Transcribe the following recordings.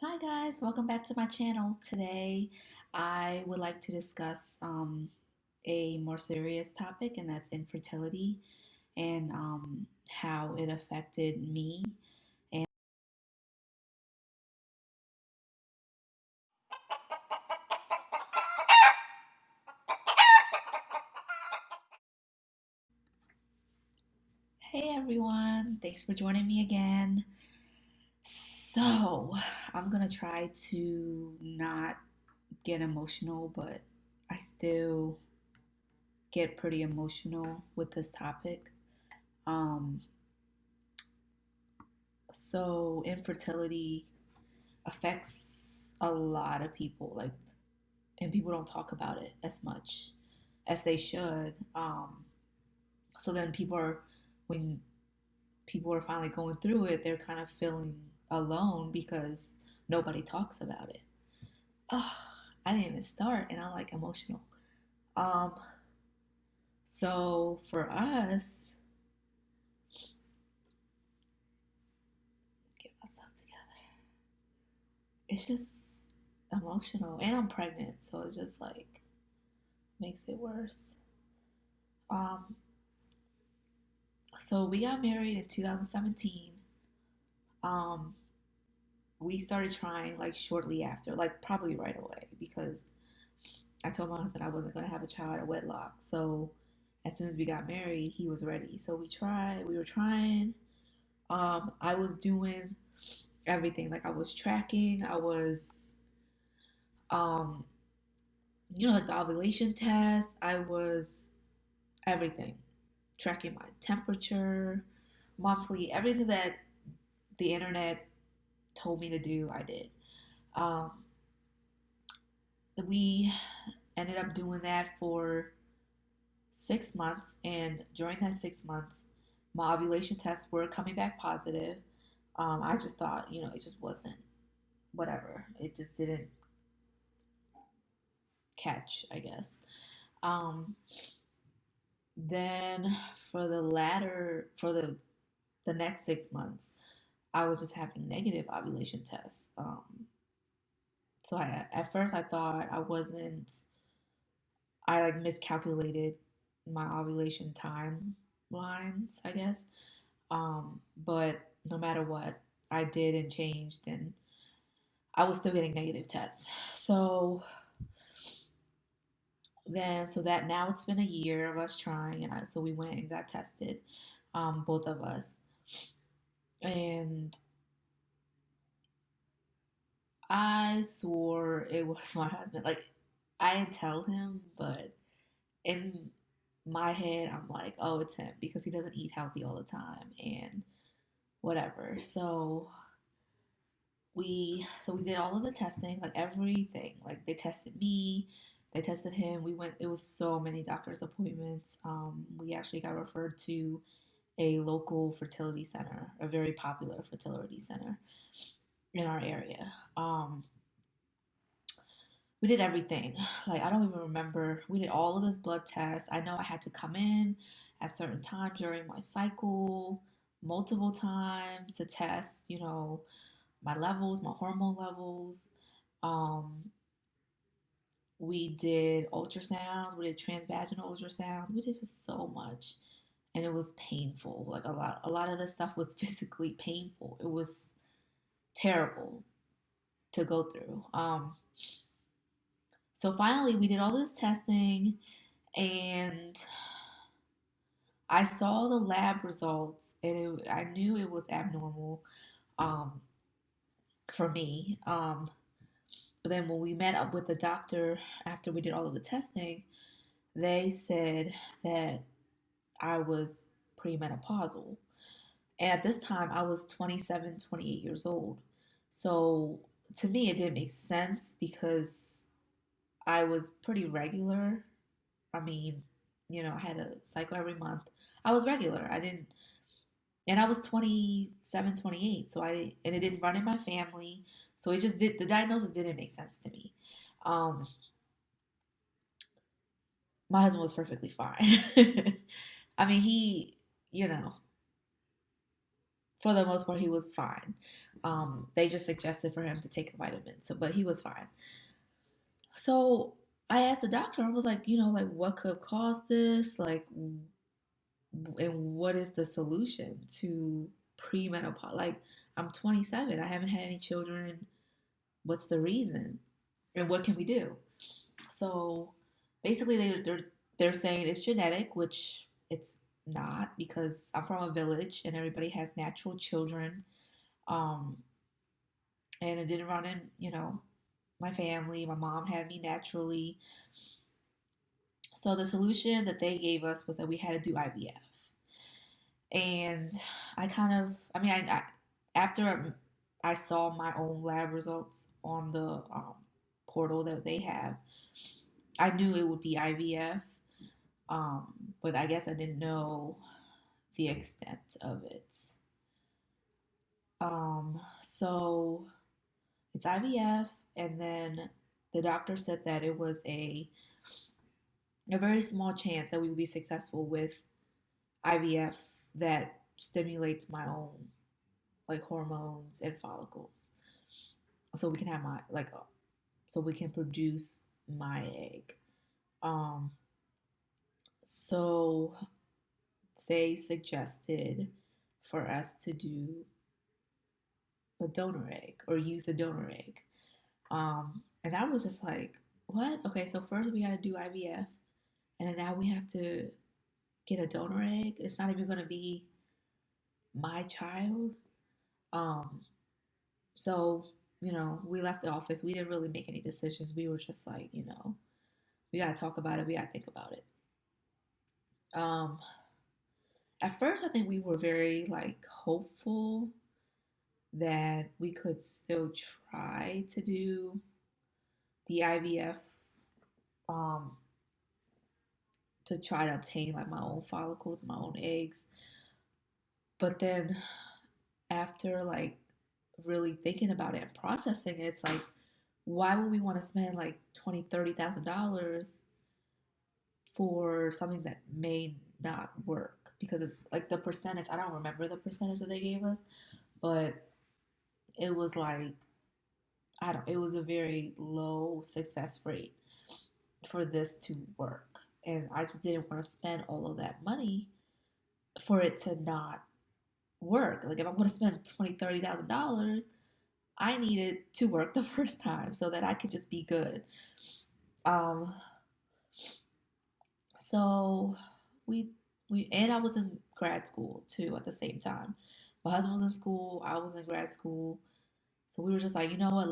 Hi guys, welcome back to my channel. Today I would like to discuss a more serious topic, and that's infertility and how it affected me. And hey everyone, thanks for joining me again. So I'm gonna try to not get emotional, but I still get pretty emotional with this topic. Um, so infertility affects a lot of people, like, and people don't talk about it as much as they should. So then when people are finally going through it, they're kind of feeling alone because nobody talks about it. Oh, I didn't even start, and I'm like emotional. Um, so for us, get myself together. It's just emotional, and I'm pregnant, so it's just like makes it worse. Um, So we got married in 2017. Um, we started trying like shortly after, like probably right away, because I told my husband I wasn't gonna have a child at wedlock. So as soon as we got married, he was ready. So we tried. We were trying. I was doing everything. Like I was tracking. I was, um, like the ovulation test. I was everything, tracking my temperature, monthly, everything that the internet told me to do, I did. Um, we ended up doing that for 6 months, and during that 6 months, my ovulation tests were coming back positive. I just thought, it just wasn't whatever. It just didn't catch, I guess. Um, then for the next 6 months, I was just having negative ovulation tests. So at first I thought I like miscalculated my ovulation timelines, I guess. But no matter what I did and changed, and I was still getting negative tests. So that now it's been a year of us trying, and so we went and got tested, both of us, and I swore it was my husband. Like I didn't tell him, but in my head, I'm like, oh, it's him because he doesn't eat healthy all the time and whatever. So we did all of the testing, like everything. Like they tested me, they tested him. We went. It was so many doctor's appointments. We actually got referred to a local fertility center, a very popular fertility center in our area. We did everything. Like I don't even remember. We did all of this blood tests. I know I had to come in at certain times during my cycle multiple times to test, my levels, my hormone levels. Um, we did ultrasounds, we did transvaginal ultrasounds, we did just so much. And it was painful. Like a lot of this stuff was physically painful. It was terrible to go through. So finally we did all this testing, and I saw the lab results, and I knew it was abnormal, um, for me. But then when we met up with the doctor after we did all of the testing, they said that I was premenopausal. And at this time, I was 27, 28 years old. So to me, it didn't make sense because I was pretty regular. I mean, I had a cycle every month. I was regular. And I was 27, 28. And it didn't run in my family. So the diagnosis didn't make sense to me. Um, my husband was perfectly fine. I mean, he, you know, for the most part, he was fine. They just suggested for him to take a vitamin. So, but he was fine. So I asked the doctor, I was like, like what could cause this? Like, and what is the solution to premenopause? Like, I'm 27, I haven't had any children. What's the reason? And what can we do? So basically, they're saying it's genetic, which it's not because I'm from a village and everybody has natural children. Um, and it didn't run in, my family. My mom had me naturally. So the solution that they gave us was that we had to do IVF. And I kind of, after I saw my own lab results on the portal that they have, I knew it would be IVF. But I guess I didn't know the extent of it. So it's IVF, and then the doctor said that it was a very small chance that we would be successful with IVF that stimulates my own like hormones and follicles, so we can have my so we can produce my egg. Um, so they suggested for us to do a donor egg or use a donor egg. And I was just like, what? Okay, so first we got to do IVF, and then now we have to get a donor egg. It's not even going to be my child. Um, so, we left the office. We didn't really make any decisions. We were just like, we got to talk about it. We got to think about it. Um, at first, I think we were very like hopeful that we could still try to do the IVF um, to try to obtain like my own follicles, my own eggs. But then after like really thinking about it and processing it, it's like, why would we want to spend like $20,000, $30,000 for something that may not work? Because it's like the percentage, I don't remember the percentage that they gave us, but it was like, I don't, it was a very low success rate for this to work. And I just didn't want to spend all of that money for it to not work. Like if I'm going to spend $20,000, $30,000, I needed to work the first time so that I could just be good. Um, so we and I was in grad school too at the same time. My husband was in school, I was in grad school. So we were just like, you know what,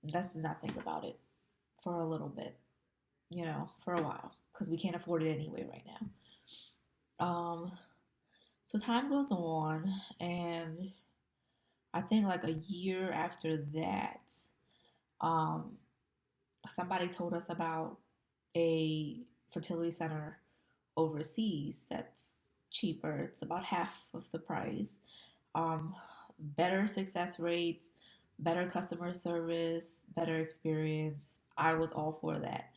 let's not think about it for a little bit, for a while, because we can't afford it anyway right now. So time goes on, and I think like a year after that, um, somebody told us about a fertility center overseas that's cheaper. It's about half of the price. Um, Better success rates, better customer service, better experience. I was all for that.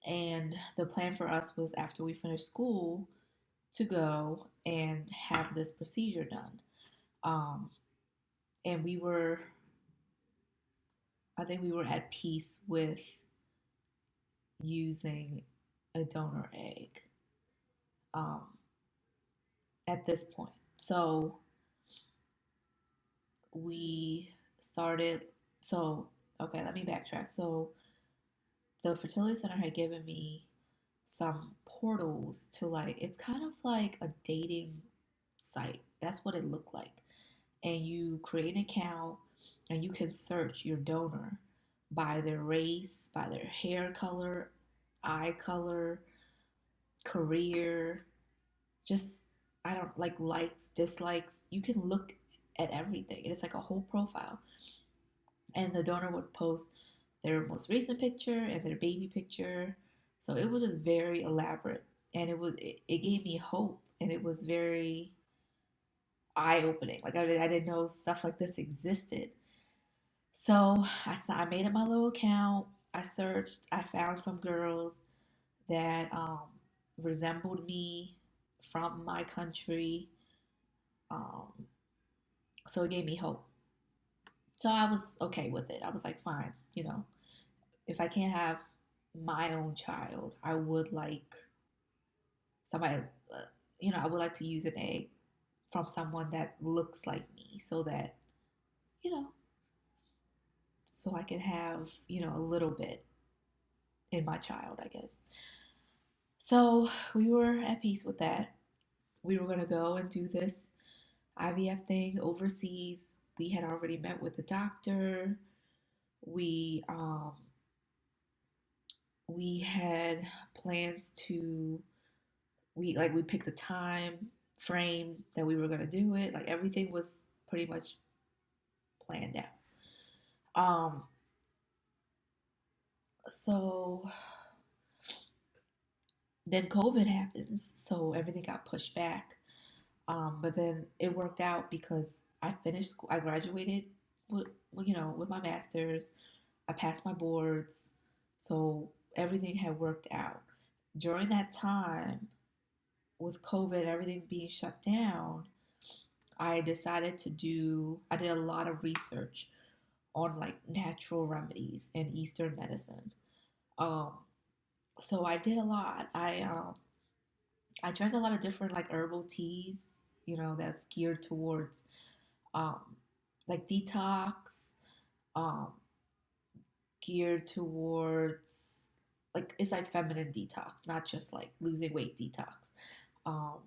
And the plan for us was after we finished school to go and have this procedure done. Um, and I think we were at peace with using a donor egg um, at this point. So we started, so, okay, let me backtrack. So the fertility center had given me some portals to like, it's kind of like a dating site. That's what it looked like. And you create an account and you can search your donor by their race, by their hair color, eye color, career, just, I don't like likes, dislikes. You can look at everything, and it's like a whole profile. And the donor would post their most recent picture and their baby picture. So it was just very elaborate, and it gave me hope, and it was very eye opening. Like I didn't know stuff like this existed. So I made up my little account. I searched. I found some girls that resembled me from my country. Um, So it gave me hope. So I was okay with it. I was like, fine, if I can't have my own child, I would like somebody, uh, I would like to use an egg from someone that looks like me so that, you know, so I can have, a little bit in my child, I guess. So we were at peace with that. We were going to go and do this IVF thing overseas. We had already met with the doctor. We we had plans to we picked a time frame that we were gonna do it. Like everything was pretty much planned out. Um, so then COVID happens, so everything got pushed back. But then it worked out because I finished school. I graduated with with my master's. I passed my boards, so everything had worked out. During that time, with COVID, everything being shut down, I did a lot of research on like natural remedies and Eastern medicine. Um, so I did a lot. I drank a lot of different like herbal teas, that's geared towards um, like detox, um, geared towards like it's like feminine detox, not just like losing weight detox. Um,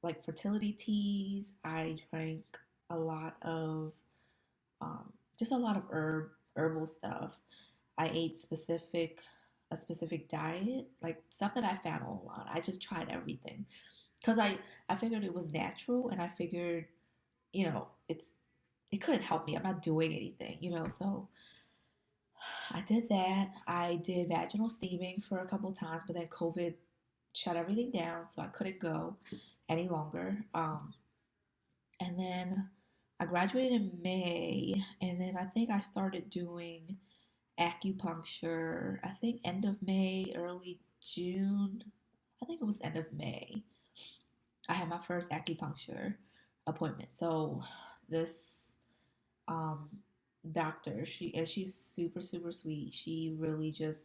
like fertility teas. I drank a lot of just a lot of herbal stuff. I ate a specific diet, like stuff that I found online. I just tried everything because I figured it was natural, and I figured it couldn't help me. I'm not doing anything, So I did that. I did vaginal steaming for a couple times, but then COVID shut everything down, so I couldn't go any longer. And then I graduated in May, and then I think I started doing acupuncture. I think end of May, early June. I think it was end of May. I had my first acupuncture appointment. So this um, doctor, she's super super sweet. She really just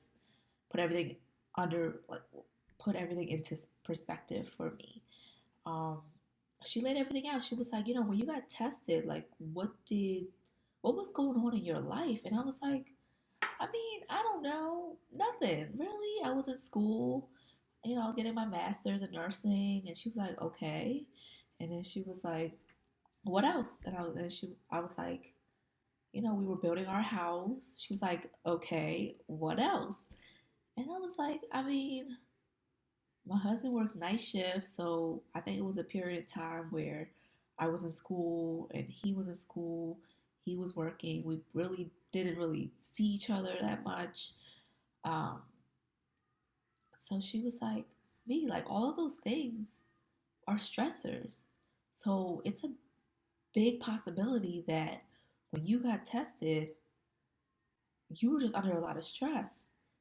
put everything under like put everything into perspective for me. Um, she laid everything out. She was like, when you got tested, like, what was going on in your life? And I was like, I mean, I don't know, nothing really. I was in school, I was getting my master's in nursing, and she was like, okay. And then she was like, what else? I was like, we were building our house. She was like, okay, what else? And I was like, I mean, my husband works night shift, so I think it was a period of time where I was in school and he was in school. He was working. We really didn't really see each other that much. Um, so she was like, me, like all of those things are stressors. So it's a big possibility that when you got tested, you were just under a lot of stress.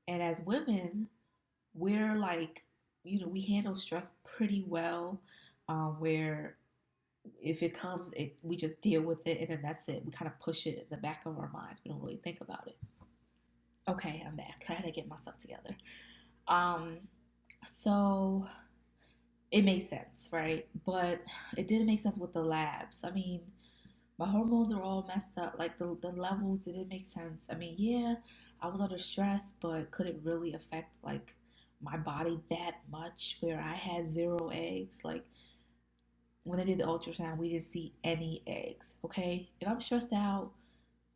And as women, we're like, we handle stress pretty well, where if it comes, we just deal with it and then that's it. We kind of push it in the back of our minds. We don't really think about it. Okay, I'm back. I had to get myself together. Um, so it makes sense, right? But it didn't make sense with the labs. I mean, my hormones are all messed up. Like the levels, it didn't make sense. I mean, yeah, I was under stress, but could it really affect like my body that much where I had zero eggs? Like when they did the ultrasound, we didn't see any eggs. Okay, if I'm stressed out,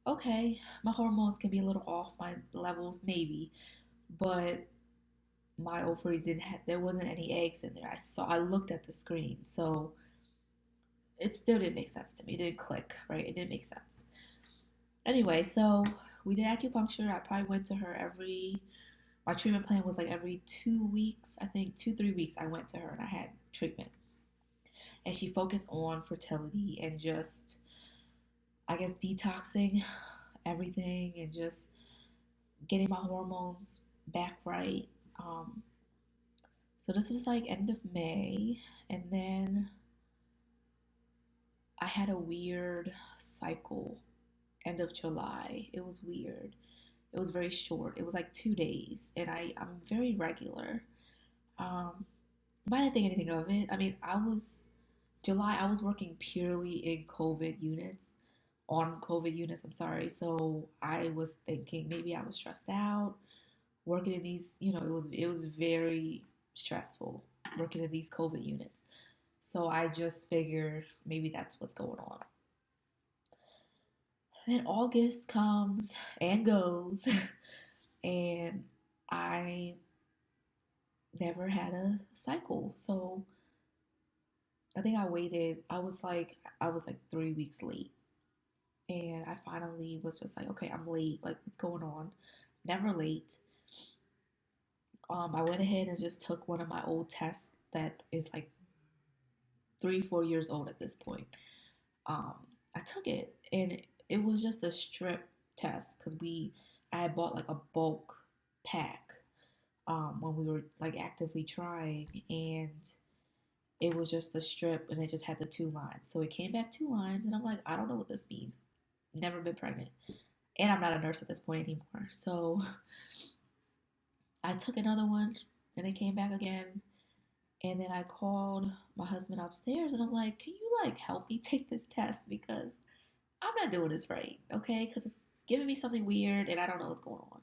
okay, my hormones can be a little off, my levels maybe, but my ovaries didn't have, there wasn't any eggs in there. I looked at the screen, so it still didn't make sense to me. It didn't click, right? It didn't make sense. Anyway, so we did acupuncture. I probably went to her my treatment plan was like every 2 weeks, I think 2, 3 weeks I went to her and I had treatment. And she focused on fertility and just, I guess, detoxing everything and just getting my hormones back right. Um, so this was like end of May. And then I had a weird cycle end of July. It was weird. It was very short. It was like 2 days, and I'm very regular. Um, but I didn't think anything of it. I mean, July. I was working purely in COVID units, on COVID units. I'm sorry. So I was thinking maybe I was stressed out working in these. It was very stressful working in these COVID units. So I just figured maybe that's what's going on. Then August comes and goes, and I never had a cycle. So I think I was like 3 weeks late. And I finally was just like, okay, I'm late. Like, what's going on? Never late. I went ahead and just took one of my old tests that is like 3, 4 years old at this point. Um, I took it, and it was just a strip test because I had bought like a bulk pack when we were like actively trying, and it was just a strip, and it just had the 2 lines. So it came back 2 lines, and I'm like, I don't know what this means. Never been pregnant, and I'm not a nurse at this point anymore. So I took another one, and it came back again. And then I called my husband upstairs, and I'm like, can you like help me take this test because I'm not doing this right, okay? Because it's giving me something weird, and I don't know what's going on.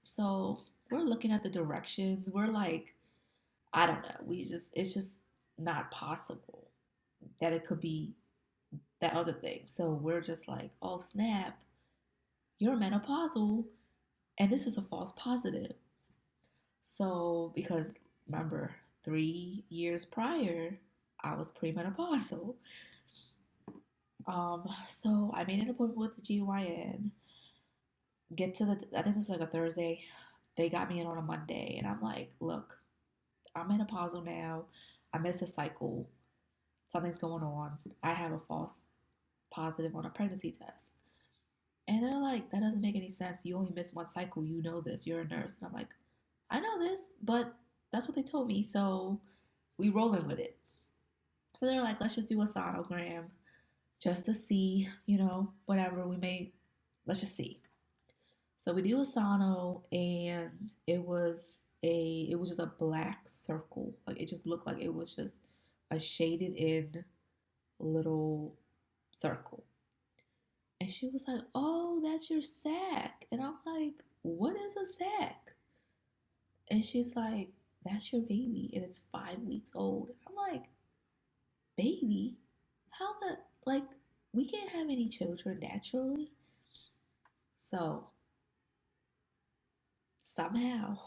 So we're looking at the directions. We're like, I don't know. It's just not possible that it could be that other thing. So we're just like, oh snap, you're menopausal, and this is a false positive. So because remember, 3 years prior, I was premenopausal. So I made an appointment with the GYN. Get to I think this was like a Thursday. They got me in on a Monday, and I'm like, look, I'm menopausal now. I missed a cycle. Something's going on. I have a false positive on a pregnancy test. And they're like, that doesn't make any sense. You only missed one cycle. You know this. You're a nurse. And I'm like, I know this, but that's what they told me. So we rolling with it. So they're like, let's just do a sonogram just to see, whatever let's just see. So we do a sono, and it was just a black circle. Like, it just looked like it was just a shaded in little circle. And she was like, oh, that's your sac. And I'm like, what is a sac? And she's like, that's your baby, and it's 5 weeks old. I'm like, baby? How like, we can't have any children naturally. So somehow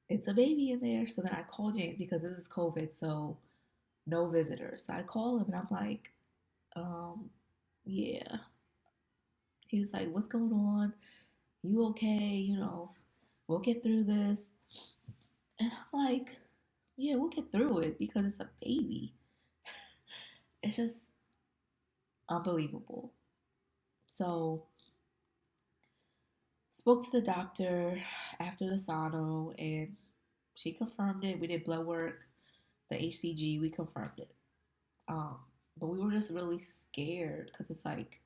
it's a baby in there. So then I call James because this is COVID, so no visitors. So I call him, and I'm like, yeah. He was like, what's going on? You okay? We'll get through this. And I'm like, yeah, we'll get through it because it's a baby. It's just unbelievable. So spoke to the doctor after the sono, and she confirmed it. We did blood work, the HCG, we confirmed it. Um, but we were just really scared because it's like,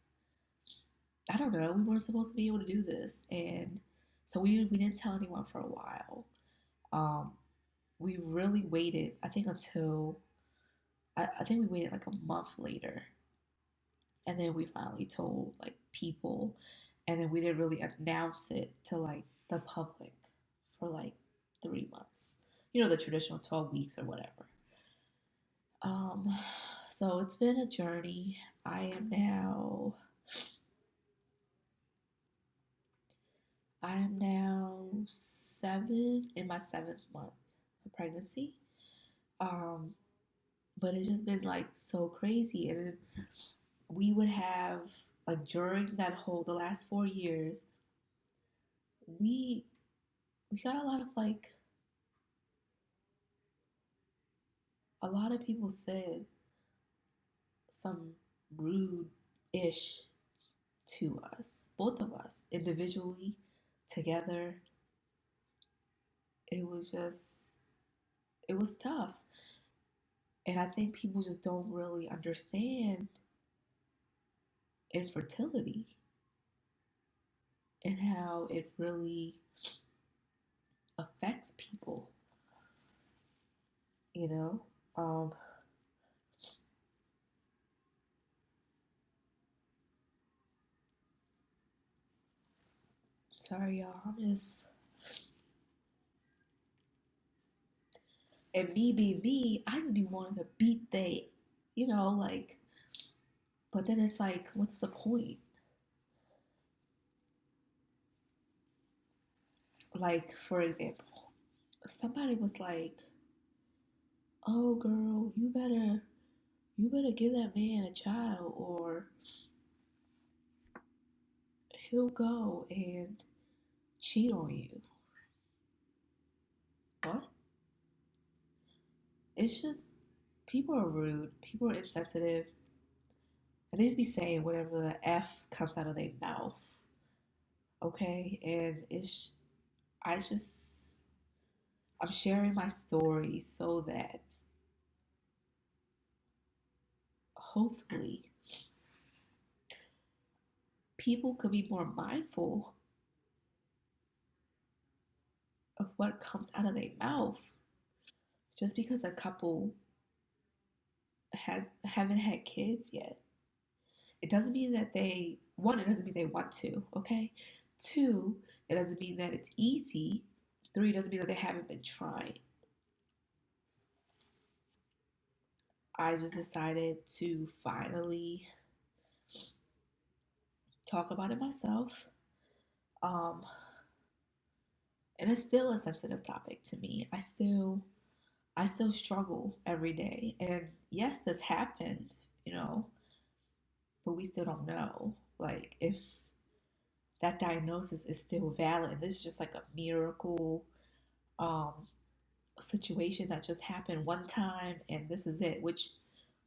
I don't know, we weren't supposed to be able to do this. And so we didn't tell anyone for a while. Um, we really waited, I think until, I think we waited like a month later. And then we finally told like people. And then we didn't really announce it to like the public for like 3 months. The traditional 12 weeks or whatever. Um, so it's been a journey. I am now I am now in my 7th month of pregnancy. Um, but it's just been like so crazy. And we would have like during the last 4 years, we we got a lot of people said some rude ish to us, both of us, individually, together. It was tough. And I think people just don't really understand infertility and how it really affects people, you know? Um, Sorry, y'all. And me being me, I just be wanting to beat they, like, but then it's like, what's the point? Like, for example, somebody was like, oh, girl, you better give that man a child or he'll go and cheat on you. What? It's just, people are rude, people are insensitive, and they just be saying whatever the F comes out of their mouth, okay? And I just, I'm sharing my story so that hopefully people could be more mindful of what comes out of their mouth. Just because a couple haven't had kids yet, it doesn't mean that it doesn't mean they want to, okay? Two, it doesn't mean that it's easy. Three, it doesn't mean that they haven't been trying. I just decided to finally talk about it myself. Um, and it's still a sensitive topic to me. I still struggle every day. And yes, this happened, you know, but we still don't know. Like, if that diagnosis is still valid, and this is just like a miracle um, situation that just happened one time, and this is it, which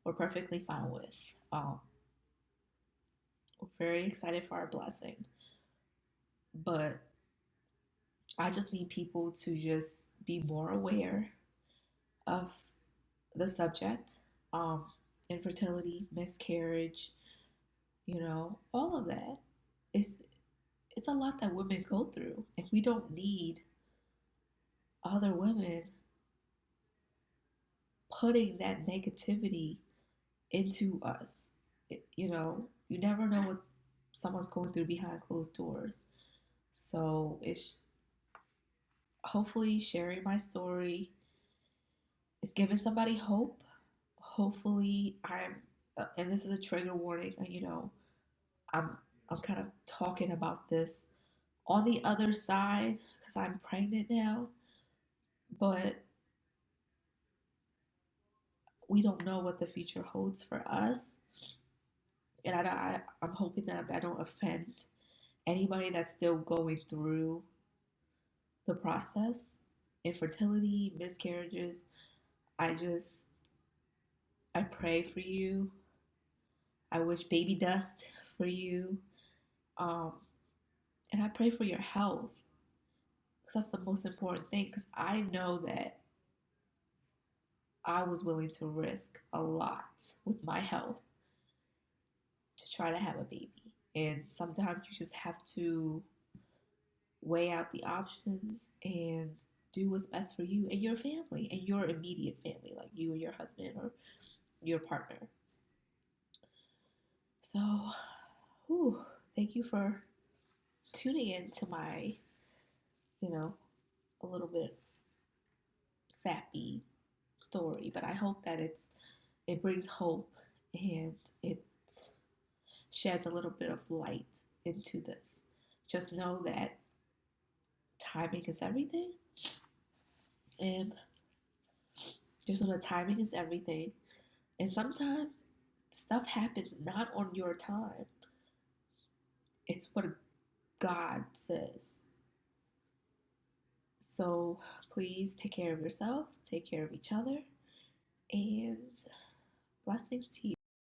we're perfectly fine with. We're very excited for our blessing. But I just need people to just be more aware of the subject, um, infertility, miscarriage, all of that. It's it's a lot that women go through, and we don't need other women putting that negativity into us. You never know what someone's going through behind closed doors. So it's hopefully sharing my story is giving somebody hope. Hopefully, and this is a trigger warning. I'm I'm kind of talking about this on the other side because I'm pregnant now, but we don't know what the future holds for us. And I'm hoping that I don't offend anybody that's still going through the process, infertility, miscarriages. I just, I pray for you. I wish baby dust for you. Um, and I pray for your health because that's the most important thing. Because I know that I was willing to risk a lot with my health to try to have a baby. And sometimes you just have to weigh out the options and do what's best for you and your family and your immediate family, like you and your husband or your partner. So, whew, thank you for tuning in to my, you know, a little bit sappy story, but I hope that it brings hope and it sheds a little bit of light into this. Just know that timing is everything, and just know that timing is everything. And sometimes stuff happens not on your time. It's what God says. So please take care of yourself, take care of each other, and blessings to you.